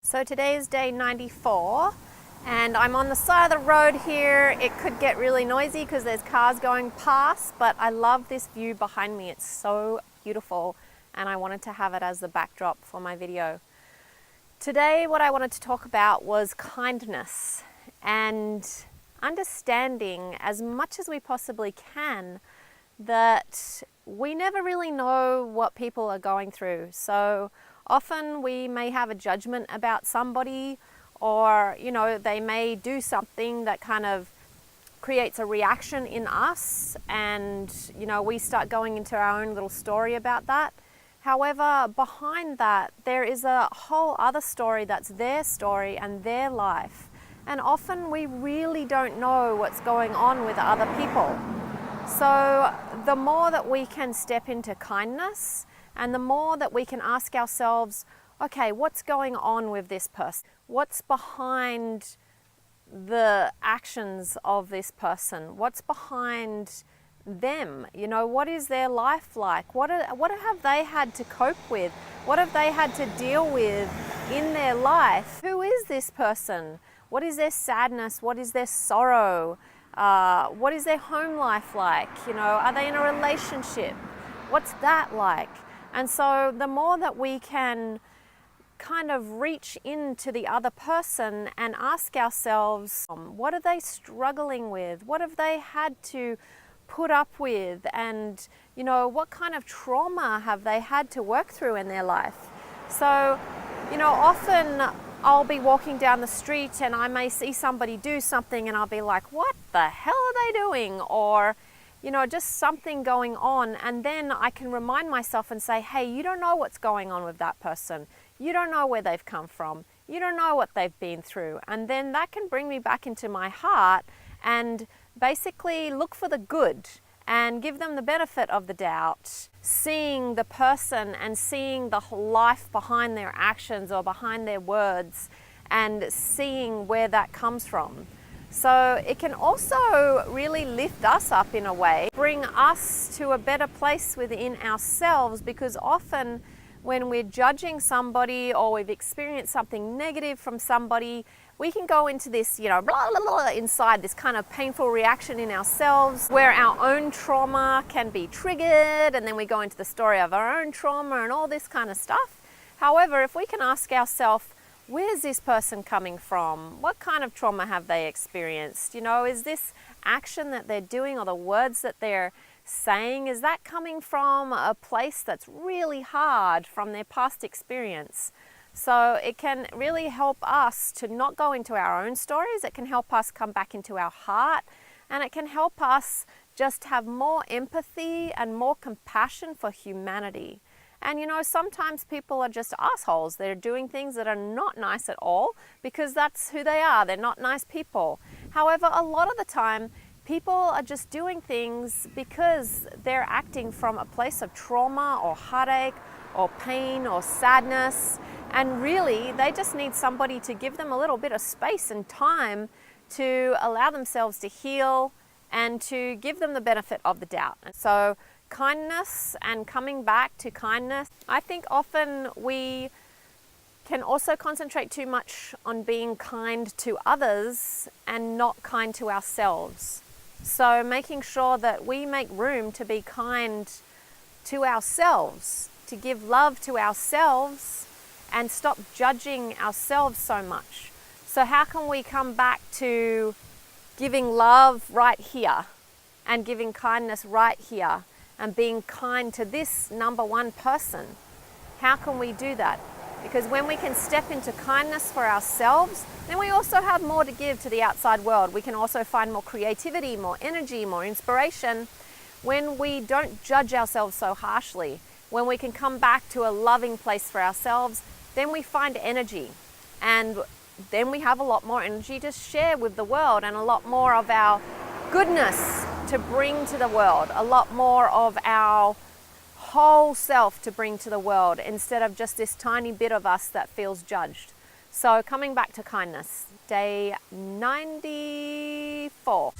So today is day 94 and I'm on the side of the road here. It could get really noisy because there's cars going past, but I love this view behind me. It's so beautiful and I wanted to have it as the backdrop for my video. Today what I wanted to talk about was kindness and understanding as much as we possibly can that we never really know what people are going through. So often we may have a judgment about somebody, or they may do something that kind of creates a reaction in us, and we start going into our own little story about that. However, behind that there is a whole other story that's their story and their life, and often we really don't know what's going on with other people. So the more that we can step into kindness, and the more that we can ask ourselves, okay, what's going on with this person? What's behind the actions of this person? What's behind them? What is their life like? What have they had to cope with? What have they had to deal with in their life? Who is this person? What is their sadness? What is their sorrow? What is their home life like? Are they in a relationship? What's that like? And so the more that we can kind of reach into the other person and ask ourselves, what are they struggling with? What have they had to put up with? And, what kind of trauma have they had to work through in their life? So, often I'll be walking down the street and I may see somebody do something and I'll be like, what the hell are they doing? Or, just something going on, and then I can remind myself and say, hey, you don't know what's going on with that person. You don't know where they've come from. You don't know what they've been through. And then that can bring me back into my heart and basically look for the good and give them the benefit of the doubt, seeing the person and seeing the life behind their actions or behind their words, and seeing where that comes from. So it can also really lift us up in a way, bring us to a better place within ourselves, because often when we're judging somebody or we've experienced something negative from somebody, we can go into this, blah, blah, blah, inside this kind of painful reaction in ourselves where our own trauma can be triggered, and then we go into the story of our own trauma and all this kind of stuff. However, if we can ask ourselves, where's this person coming from? What kind of trauma have they experienced? Is this action that they're doing or the words that they're saying, is that coming from a place that's really hard from their past experience? So it can really help us to not go into our own stories. It can help us come back into our heart, and it can help us just have more empathy and more compassion for humanity. And sometimes people are just assholes. They're doing things that are not nice at all because that's who they are. They're not nice people. However, a lot of the time, people are just doing things because they're acting from a place of trauma or heartache or pain or sadness. And really, they just need somebody to give them a little bit of space and time to allow themselves to heal and to give them the benefit of the doubt. And so kindness and coming back to kindness. I think often we can also concentrate too much on being kind to others and not kind to ourselves. So making sure that we make room to be kind to ourselves, to give love to ourselves and stop judging ourselves so much. So how can we come back to giving love right here and giving kindness right here and being kind to this number one person? How can we do that? Because when we can step into kindness for ourselves, then we also have more to give to the outside world. We can also find more creativity, more energy, more inspiration when we don't judge ourselves so harshly. When we can come back to a loving place for ourselves, then we find energy, and then we have a lot more energy to share with the world, and a lot more of our goodness to bring to the world, a lot more of our whole self to bring to the world, instead of just this tiny bit of us that feels judged. So coming back to kindness, day 94.